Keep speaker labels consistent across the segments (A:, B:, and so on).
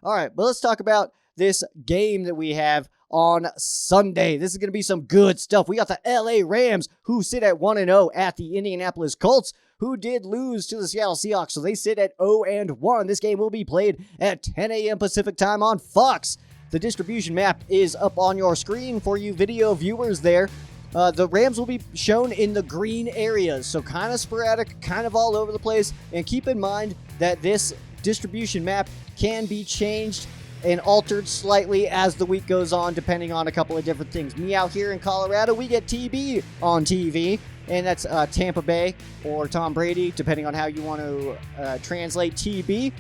A: All right, but let's talk about this game that we have on Sunday. This is going to be some good stuff. We got the LA Rams, who sit at 1-0 at the Indianapolis Colts, who did lose to the Seattle Seahawks, so they sit at 0-1. This game will be played at 10 a.m. Pacific time on Fox. The distribution map is up on your screen for you video viewers there. The Rams will be shown in the green areas, so kind of sporadic, kind of all over the place. And keep in mind that this distribution map can be changed and altered slightly as the week goes on, depending on a couple of different things. Me out here in Colorado, we get TB on TV, and that's Tampa Bay or Tom Brady, depending on how you want to translate TB.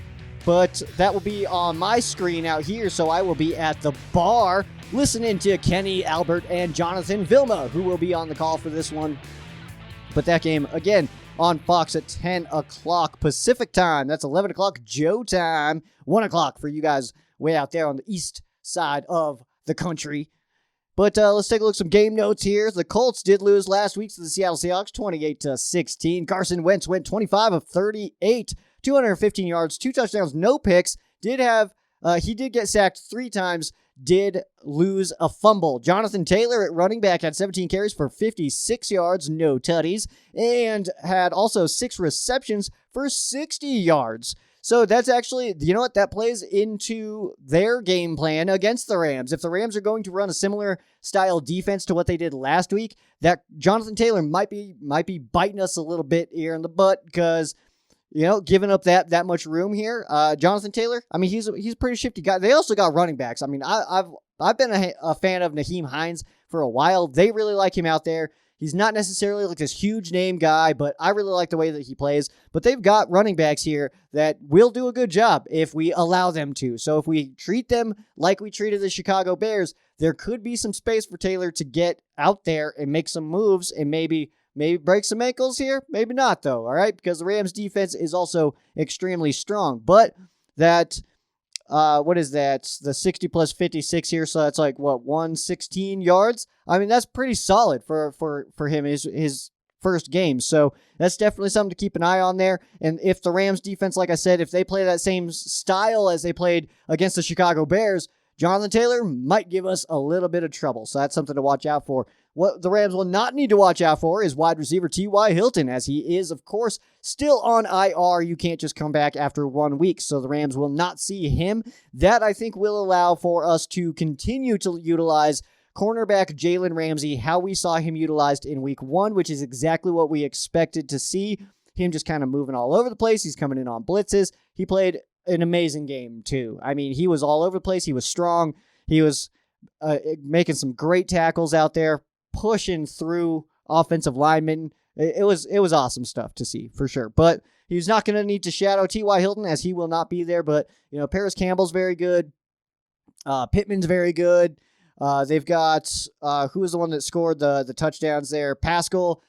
A: But that will be on my screen out here, so I will be at the bar listening to Kenny, Albert, and Jonathan Vilma, who will be on the call for this one. But that game, again, on Fox at 10 o'clock Pacific time. That's 11 o'clock Joe time, 1 o'clock for you guys way out there on the east side of the country. But let's take a look at some game notes here. The Colts did lose last week to the Seattle Seahawks, 28-16. Carson Wentz went 25 of 38, 215 yards, 2 touchdowns, no picks. He did get sacked 3 times, did lose a fumble. Jonathan Taylor at running back had 17 carries for 56 yards, no tutties, and had also 6 receptions for 60 yards. So that's actually, you know what, that plays into their game plan against the Rams. If the Rams are going to run a similar style defense to what they did last week, that Jonathan Taylor might be biting us a little bit here in the butt because, you know, giving up that much room here. Jonathan Taylor, I mean, he's a pretty shifty guy. They also got running backs. I mean, I've been a fan of Nyheim Hines for a while. They really like him out there. He's not necessarily like this huge name guy, but I really like the way that he plays. But they've got running backs here that will do a good job if we allow them to. So if we treat them like we treated the Chicago Bears, there could be some space for Taylor to get out there and make some moves and maybe break some ankles here. Maybe not, though, all right? Because the Rams' defense is also extremely strong. But that, what is that? The 60 plus 56 here, so that's like, what, 116 yards? I mean, that's pretty solid for him, his first game. So that's definitely something to keep an eye on there. And if the Rams' defense, like I said, if they play that same style as they played against the Chicago Bears, Jonathan Taylor might give us a little bit of trouble. So that's something to watch out for. What the Rams will not need to watch out for is wide receiver T.Y. Hilton, as he is, of course, still on IR. You can't just come back after 1 week, so the Rams will not see him. That, I think, will allow for us to continue to utilize cornerback Jalen Ramsey, how we saw him utilized in week 1, which is exactly what we expected to see. Him just kind of moving all over the place. He's coming in on blitzes. He played an amazing game, too. I mean, he was all over the place. He was strong. He was making some great tackles out there, pushing through offensive linemen. It was awesome stuff to see, for sure. But he's not going to need to shadow T.Y. Hilton, as he will not be there. But, you know, Paris Campbell's very good. Pittman's very good. They've got, who was the one that scored the touchdowns there? Pascal.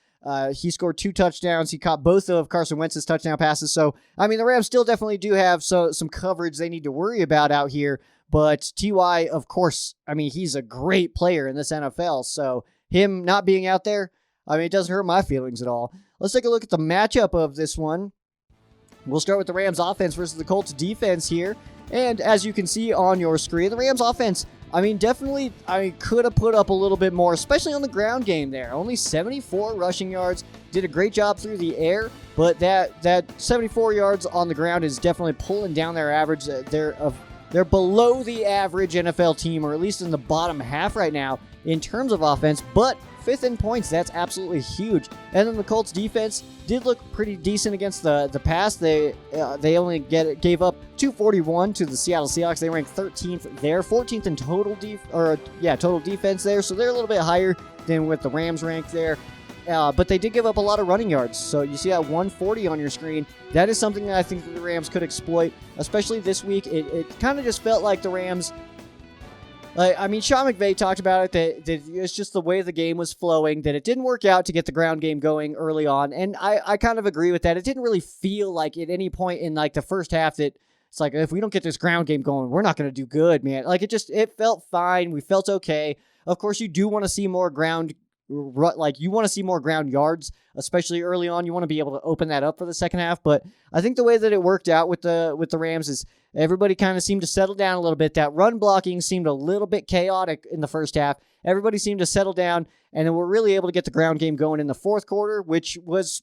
A: He scored 2 touchdowns. He caught both of Carson Wentz's touchdown passes. So, I mean, the Rams still definitely do have some coverage they need to worry about out here. But T.Y., of course, I mean, he's a great player in this NFL. So him not being out there, I mean, it doesn't hurt my feelings at all. Let's take a look at the matchup of this one. We'll start with the Rams offense versus the Colts defense here. And as you can see on your screen, the Rams offense, I mean, definitely, could have put up a little bit more, especially on the ground game there. Only 74 rushing yards. Did a great job through the air, but that 74 yards on the ground is definitely pulling down their average. They're below the average NFL team, or at least in the bottom half right now in terms of offense, but 5th in points, that's absolutely huge. And then the Colts defense did look pretty decent against the pass. They only gave up 241 to the Seattle Seahawks. They ranked 13th there, 14th in total defense there. So they're a little bit higher than what the Rams ranked there. But they did give up a lot of running yards. So you see that 140 on your screen. That is something that I think that the Rams could exploit, especially this week. It kind of just felt like the Rams. I mean, Sean McVay talked about it, that it's just the way the game was flowing, that it didn't work out to get the ground game going early on. And I kind of agree with that. It didn't really feel like at any point in like the first half that it's like, if we don't get this ground game going, we're not going to do good, man. Like it felt fine. We felt okay. Of course, you do want to see more ground like you want to see more ground yards, especially early on. You want to be able to open that up for the second half. But I think the way that it worked out with the Rams is everybody kind of seemed to settle down a little bit. That run blocking seemed a little bit chaotic in the first half. Everybody seemed to settle down, and then we're really able to get the ground game going in the fourth quarter, which was,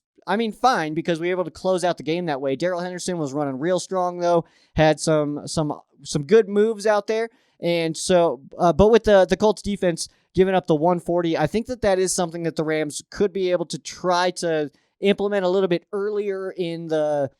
A: fine, because we were able to close out the game that way. Darrell Henderson was running real strong, though, had some good moves out there. And so, but with the Colts defense giving up the 140, I think that is something that the Rams could be able to try to implement a little bit earlier in the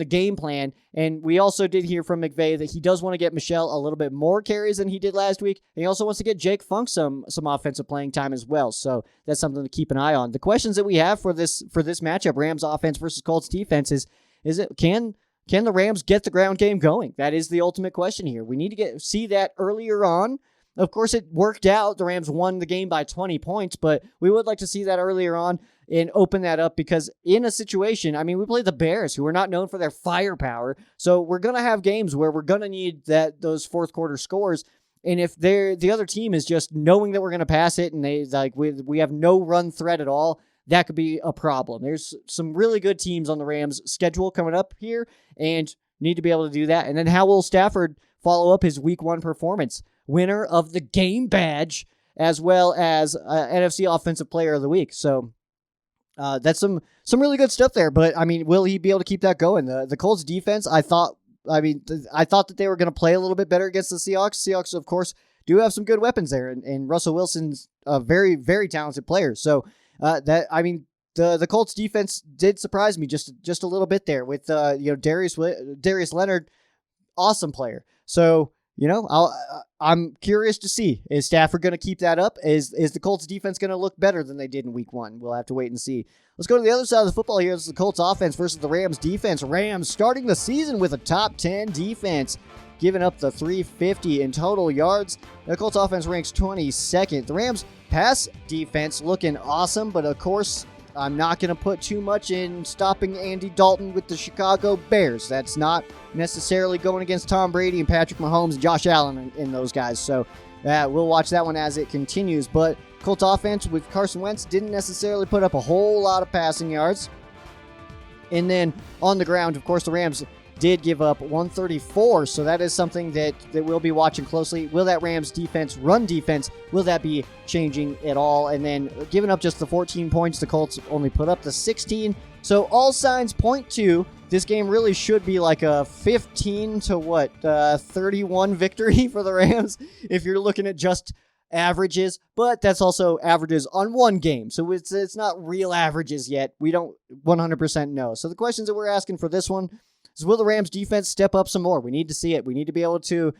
A: game plan. And we also did hear from McVay that he does want to get Michel a little bit more carries than he did last week. And he also wants to get Jake Funk some offensive playing time as well. So that's something to keep an eye on. The questions that we have for this matchup, Rams offense versus Colts defense, is it can the Rams get the ground game going? That is the ultimate question here. We need to see that earlier on. Of course, it worked out. The Rams won the game by 20 points, but we would like to see that earlier on and open that up, because in a situation, we play the Bears, who are not known for their firepower, so we're going to have games where we're going to need those fourth quarter scores. And if the other team is just knowing that we're going to pass it and we have no run threat at all, that could be a problem. There's some really good teams on the Rams' schedule coming up here, and need to be able to do that. And then how will Stafford follow up his Week 1 performance? Winner of the game badge, as well as NFC Offensive Player of the Week. So that's some really good stuff there. But, will he be able to keep that going? The Colts defense, I thought that they were going to play a little bit better against the Seahawks. Seahawks, of course, do have some good weapons there, and Russell Wilson's a very, very talented player. So, the Colts defense did surprise me just a little bit there with Darius Leonard, awesome player. So I'm curious to see, is Stafford going to keep that up? Is the Colts defense going to look better than they did in Week 1? We'll have to wait and see. Let's go to the other side of the football here. This is the Colts offense versus the Rams defense. Rams starting the season with a top 10 defense, giving up the 350 in total yards. The Colts offense ranks 22nd. The Rams pass defense looking awesome, but of course, I'm not going to put too much in stopping Andy Dalton with the Chicago Bears. That's not necessarily going against Tom Brady and Patrick Mahomes and Josh Allen and those guys. So we'll watch that one as it continues. But Colts offense with Carson Wentz didn't necessarily put up a whole lot of passing yards. And then on the ground, of course, the Rams did give up 134, so that is something that we'll be watching closely. Will that Rams defense, run defense, will that be changing at all? And then giving up just the 14 points, the Colts only put up the 16. So all signs point to this game really should be like a 15 to 31 victory for the Rams if you're looking at just averages, but that's also averages on one game. So it's not real averages yet. We don't 100% know. So the questions that we're asking for this one is, will the Rams defense step up some more? We need to see it. We need to be able to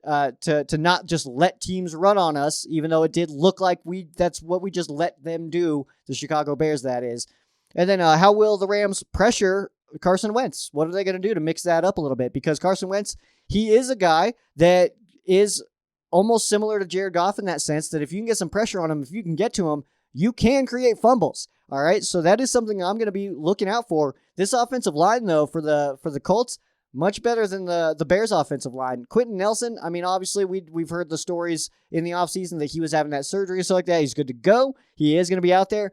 A: not just let teams run on us, even though it did look like that's what we just let them do, the Chicago Bears, that is. And then how will the Rams pressure Carson Wentz? What are they going to do to mix that up a little bit? Because Carson Wentz, he is a guy that is almost similar to Jared Goff in that sense, that if you can get some pressure on him, if you can get to him, you can create fumbles. All right, so that is something I'm going to be looking out for. This offensive line, though, for the Colts, much better than the Bears' offensive line. Quentin Nelson, obviously we've heard the stories in the offseason that he was having that surgery and stuff like that. He's good to go. He is going to be out there.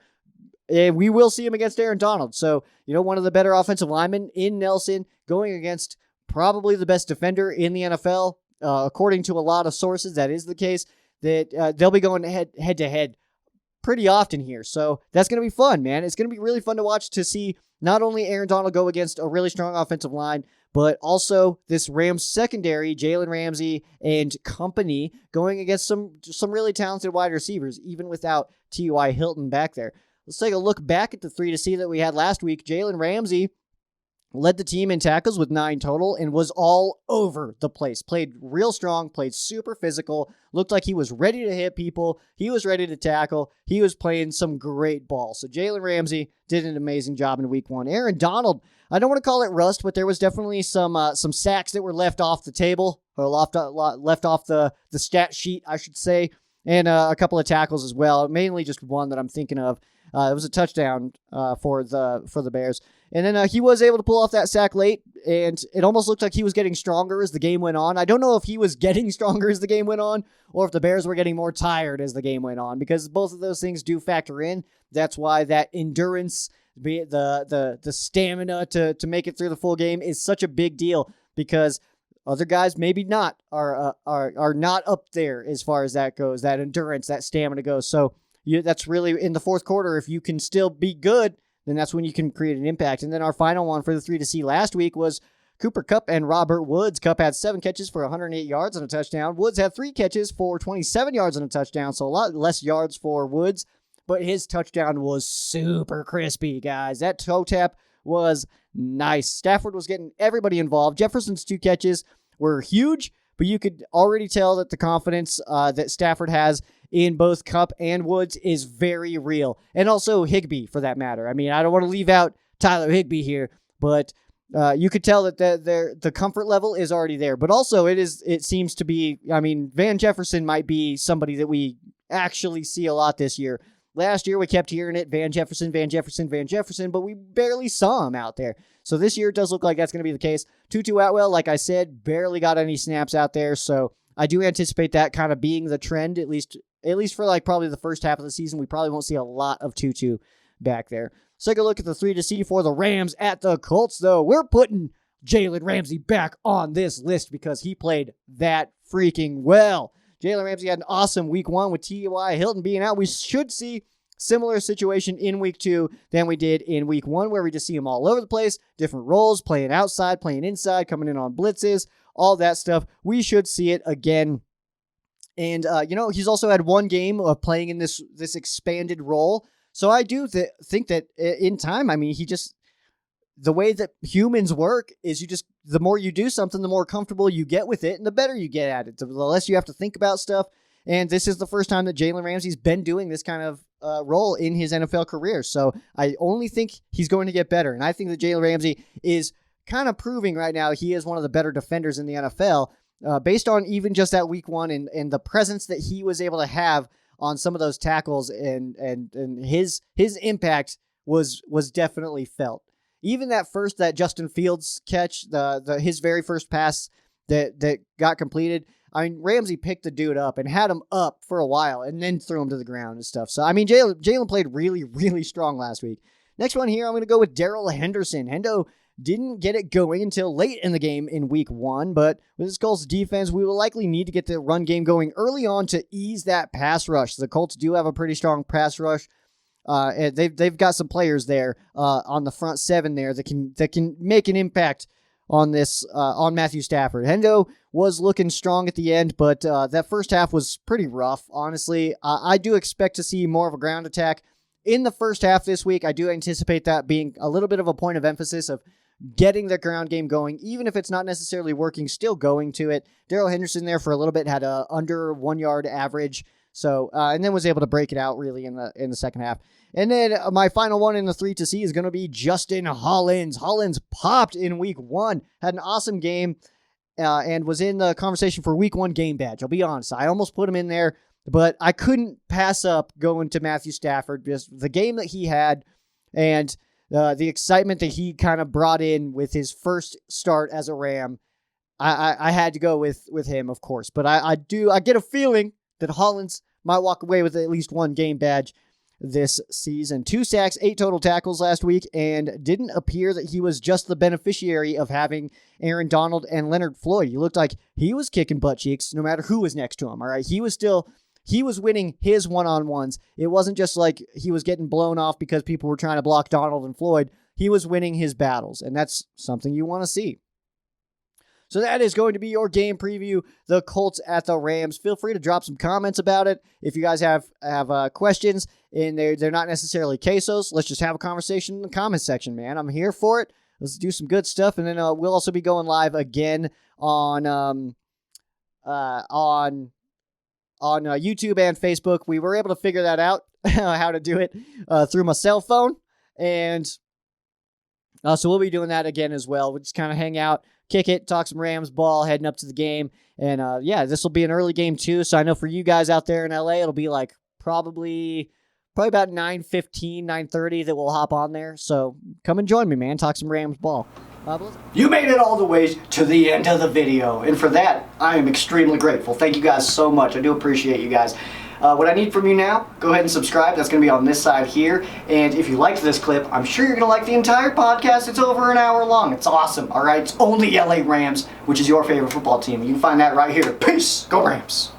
A: And we will see him against Aaron Donald. So, one of the better offensive linemen in Nelson going against probably the best defender in the NFL. According to a lot of sources, that is the case, that they'll be going head to head pretty often here. So that's going to be fun, man. It's going to be really fun to watch, to see not only Aaron Donald go against a really strong offensive line, but also this Rams secondary, Jalen Ramsey and company, going against some really talented wide receivers, even without T.Y. Hilton back there. Let's take a look back at the 3 to see that we had last week. Jalen Ramsey led the team in tackles with 9 total and was all over the place. Played real strong, played super physical, looked like he was ready to hit people. He was ready to tackle. He was playing some great ball. So Jalen Ramsey did an amazing job in Week 1. Aaron Donald, I don't want to call it rust, but there was definitely some sacks that were left off the table, or left off the stat sheet, I should say, and a couple of tackles as well. Mainly just one that I'm thinking of. It was a touchdown for the Bears. And then he was able to pull off that sack late, and it almost looked like he was getting stronger as the game went on. I don't know if he was getting stronger as the game went on, or if the Bears were getting more tired as the game went on, because both of those things do factor in. That's why that endurance, be it the stamina to make it through the full game, is such a big deal, because other guys maybe not are not up there as far as that goes, that endurance, that stamina goes. So that's really in the fourth quarter. If you can still be good, then that's when you can create an impact. And then our final one for the 3 to see last week was Cooper Kupp and Robert Woods. Kupp had 7 catches for 108 yards and a touchdown. Woods had 3 catches for 27 yards and a touchdown, so a lot less yards for Woods, but his touchdown was super crispy, guys. That toe tap was nice. Stafford was getting everybody involved. Jefferson's 2 catches were huge, but you could already tell that the confidence that Stafford has in both Kupp and Woods is very real. And also Higbee, for that matter. I mean, I don't want to leave out Tyler Higbee here, but you could tell that the comfort level is already there. But also it seems to be, I mean, Van Jefferson might be somebody that we actually see a lot this year. Last year, we kept hearing it, Van Jefferson, Van Jefferson, Van Jefferson, but we barely saw him out there. So this year, it does look like that's going to be the case. Tutu Atwell, like I said, barely got any snaps out there, so I do anticipate that kind of being the trend, at least for like probably the first half of the season. We probably won't see a lot of Tutu back there. Let's take a look at the 3 to see for the Rams at the Colts, though. We're putting Jalen Ramsey back on this list because he played that freaking well. Jalen Ramsey had an awesome week 1 with T.Y. Hilton being out. We should see similar situation in week 2 than we did in week 1, where we just see him all over the place, different roles, playing outside, playing inside, coming in on blitzes, all that stuff. We should see it again. And, he's also had 1 game of playing in this expanded role. So I do think that in time, I mean, the way that humans work is the more you do something, the more comfortable you get with it and the better you get at it, the less you have to think about stuff. And this is the first time that Jalen Ramsey's been doing this kind of role in his NFL career. So I only think he's going to get better. And I think that Jalen Ramsey is kind of proving right now he is one of the better defenders in the NFL based on even just that week 1 and the presence that he was able to have on some of those tackles, and his impact was definitely felt. Even that Justin Fields catch, his very first pass that got completed, I mean, Ramsey picked the dude up and had him up for a while and then threw him to the ground and stuff. So, I mean, Jalen played really, really strong last week. Next one here, I'm going to go with Darrell Henderson. Hendo didn't get it going until late in the game in week 1, but with this Colts defense, we will likely need to get the run game going early on to ease that pass rush. The Colts do have a pretty strong pass rush. And they've got some players there on the front 7 there that can make an impact on this on Matthew Stafford. Hendo was looking strong at the end, but that first half was pretty rough. Honestly, I do expect to see more of a ground attack in the first half this week. I do anticipate that being a little bit of a point of emphasis of getting the ground game going, even if it's not necessarily working, still going to it. Darrell Henderson there for a little bit had a under 1 yard average. So, and then was able to break it out really in the second half. And then my final one in the 3 to see is going to be Justin Hollins. Hollins popped in week 1, had an awesome game, and was in the conversation for week 1 game badge. I'll be honest, I almost put him in there, but I couldn't pass up going to Matthew Stafford. Just the game that he had and the excitement that he kind of brought in with his first start as a Ram. I had to go with him, of course. But I get a feeling that Hollins might walk away with at least 1 game badge this season. 2 sacks, 8 total tackles last week, and didn't appear that he was just the beneficiary of having Aaron Donald and Leonard Floyd. He looked like he was kicking butt cheeks no matter who was next to him, all right? He was winning his one-on-ones. It wasn't just like he was getting blown off because people were trying to block Donald and Floyd. He was winning his battles, and that's something you want to see. So that is going to be your game preview, the Colts at the Rams. Feel free to drop some comments about it. If you guys have questions and they're not necessarily quesos, let's just have a conversation in the comment section, man. I'm here for it. Let's do some good stuff, and then we'll also be going live again on YouTube and Facebook. We were able to figure that out, how to do it through my cell phone, and so we'll be doing that again as well. We'll just kind of hang out, kick it, talk some Rams ball, heading up to the game. And this will be an early game too. So I know for you guys out there in LA, it'll be like probably probably about 9:15, 9:30 that we'll hop on there. So come and join me, man. Talk some Rams ball. You made it all the way to the end of the video, and for that, I am extremely grateful. Thank you guys so much. I do appreciate you guys. What I need from you now, go ahead and subscribe. That's going to be on this side here. And if you liked this clip, I'm sure you're going to like the entire podcast. It's over an hour long. It's awesome, all right? It's only LA Rams, which is your favorite football team. You can find that right here. Peace. Go Rams.